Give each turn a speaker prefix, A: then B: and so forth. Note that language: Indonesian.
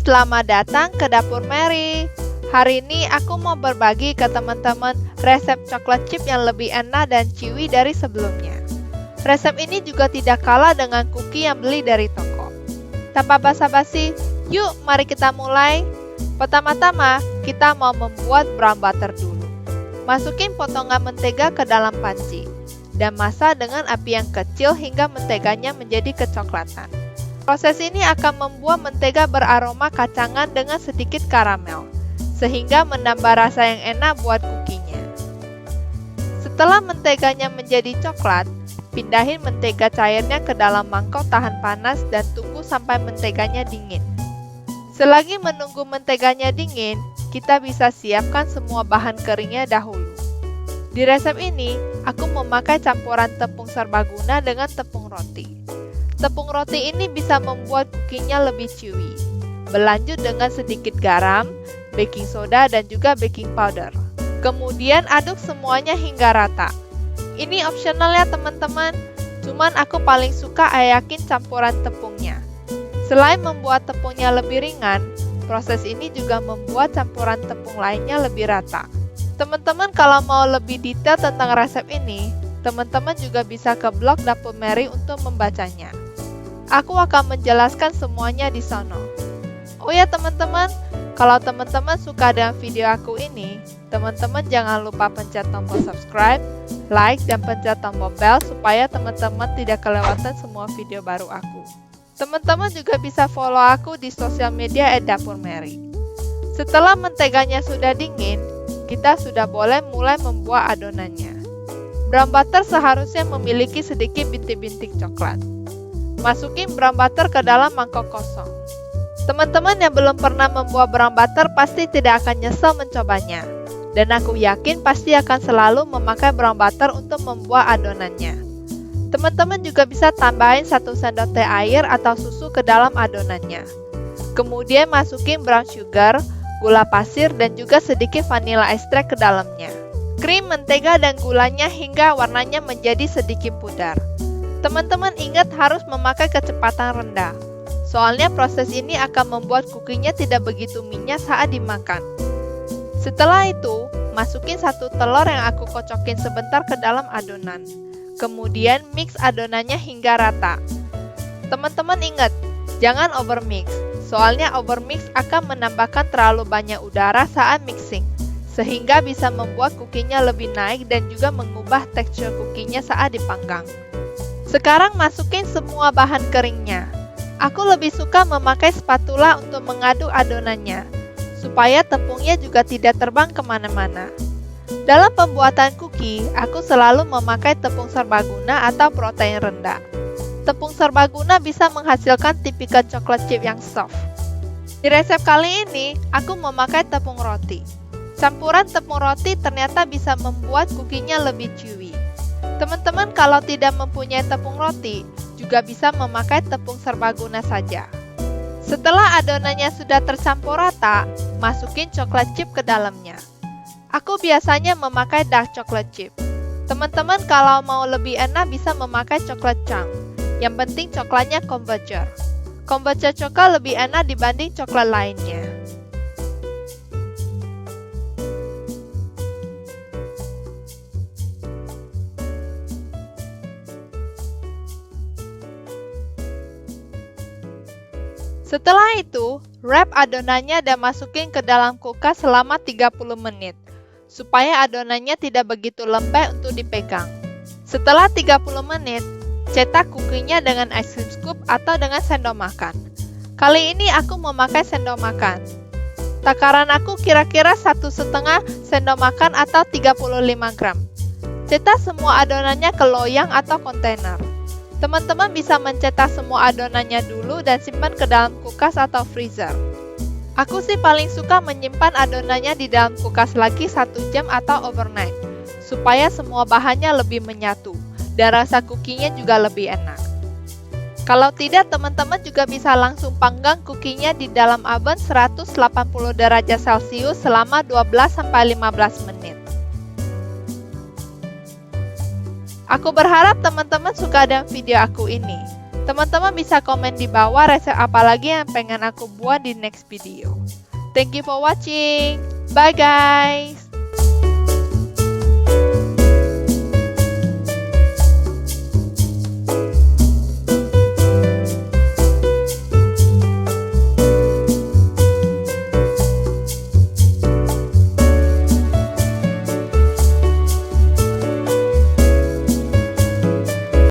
A: selamat datang ke Dapur Mary. Hari ini aku mau berbagi ke teman-teman resep coklat chip yang lebih enak dan chewy dari sebelumnya. Resep ini juga tidak kalah dengan cookie yang beli dari toko. Tanpa basa-basi, yuk mari kita mulai. Pertama-tama, kita mau membuat brown butter dulu. Masukin potongan mentega ke dalam panci dan masak dengan api yang kecil hingga menteganya menjadi kecoklatan. Proses ini akan membuat mentega beraroma kacangan dengan sedikit karamel, sehingga menambah rasa yang enak buat kukinya. Setelah menteganya menjadi coklat, pindahin mentega cairnya ke dalam mangkok tahan panas dan tunggu sampai menteganya dingin. Selagi menunggu menteganya dingin, kita bisa siapkan semua bahan keringnya dahulu. Di resep ini, aku memakai campuran tepung serbaguna dengan tepung roti. Tepung roti ini bisa membuat kukinya lebih chewy. Berlanjut dengan sedikit garam, baking soda, dan juga baking powder. Kemudian aduk semuanya hingga rata. Ini opsional ya teman-teman, cuman aku paling suka ayakin campuran tepungnya. Selain membuat tepungnya lebih ringan, proses ini juga membuat campuran tepung lainnya lebih rata. Teman-teman kalau mau lebih detail tentang resep ini, teman-teman juga bisa ke blog Dapur Mary untuk membacanya. Aku akan menjelaskan semuanya di sana. Oh ya teman-teman, kalau teman-teman suka dengan video aku ini, teman-teman jangan lupa pencet tombol subscribe, like, dan pencet tombol bell supaya teman-teman tidak kelewatan semua video baru aku. Teman-teman juga bisa follow aku di sosial media @dapurmary. Setelah menteganya sudah dingin, kita sudah boleh mulai membuat adonannya. Brown butter seharusnya memiliki sedikit bintik-bintik coklat. Masukin brown butter ke dalam mangkok kosong. Teman-teman yang belum pernah membuat brown butter pasti tidak akan nyesel mencobanya. Dan aku yakin pasti akan selalu memakai brown butter untuk membuat adonannya. Teman-teman juga bisa tambahin 1 sendok teh air atau susu ke dalam adonannya. Kemudian masukin brown sugar, gula pasir, dan juga sedikit vanilla extract ke dalamnya. Krim mentega dan gulanya hingga warnanya menjadi sedikit pudar. Teman-teman ingat harus memakai kecepatan rendah. Soalnya proses ini akan membuat kukinya tidak begitu minyak saat dimakan. Setelah itu, masukin 1 telur yang aku kocokin sebentar ke dalam adonan. Kemudian mix adonannya hingga rata. Teman-teman ingat, jangan overmix. Soalnya overmix akan menambahkan terlalu banyak udara saat mixing, sehingga bisa membuat kukinya lebih naik dan juga mengubah tekstur kukinya saat dipanggang. Sekarang masukin semua bahan keringnya. Aku lebih suka memakai spatula untuk mengaduk adonannya, supaya tepungnya juga tidak terbang kemana-mana. Dalam pembuatan cookie, aku selalu memakai tepung serbaguna atau protein rendah. Tepung serbaguna bisa menghasilkan tipikal coklat chip yang soft. Di resep kali ini, aku memakai tepung roti. Campuran tepung roti ternyata bisa membuat kukinya lebih chewy. Teman-teman kalau tidak mempunyai tepung roti, juga bisa memakai tepung serbaguna saja. Setelah adonannya sudah tercampur rata, masukin coklat chip ke dalamnya. Aku biasanya memakai dark chocolate chip. Teman-teman kalau mau lebih enak bisa memakai coklat chunk. Yang penting coklatnya kombucha. Kombucha coklat lebih enak dibanding coklat lainnya. Setelah itu, wrap adonannya dan masukin ke dalam kulkas selama 30 menit, supaya adonannya tidak begitu lembek untuk dipegang. Setelah 30 menit, cetak kukinya dengan ice cream scoop atau dengan sendok makan. Kali ini aku memakai sendok makan. Takaran aku kira-kira 1,5 sendok makan atau 35 gram. Cetak semua adonannya ke loyang atau kontainer. Teman-teman bisa mencetak semua adonannya dulu dan simpan ke dalam kulkas atau freezer. Aku sih paling suka menyimpan adonannya di dalam kulkas lagi 1 jam atau overnight, supaya semua bahannya lebih menyatu dan rasa kukinya juga lebih enak. Kalau tidak, teman-teman juga bisa langsung panggang kukinya di dalam oven 180 derajat Celcius selama 12-15 menit. Aku berharap teman-teman suka dengan video aku ini. Teman-teman bisa komen di bawah resep apa lagi yang pengen aku buat di next video. Thank you for watching. Bye guys.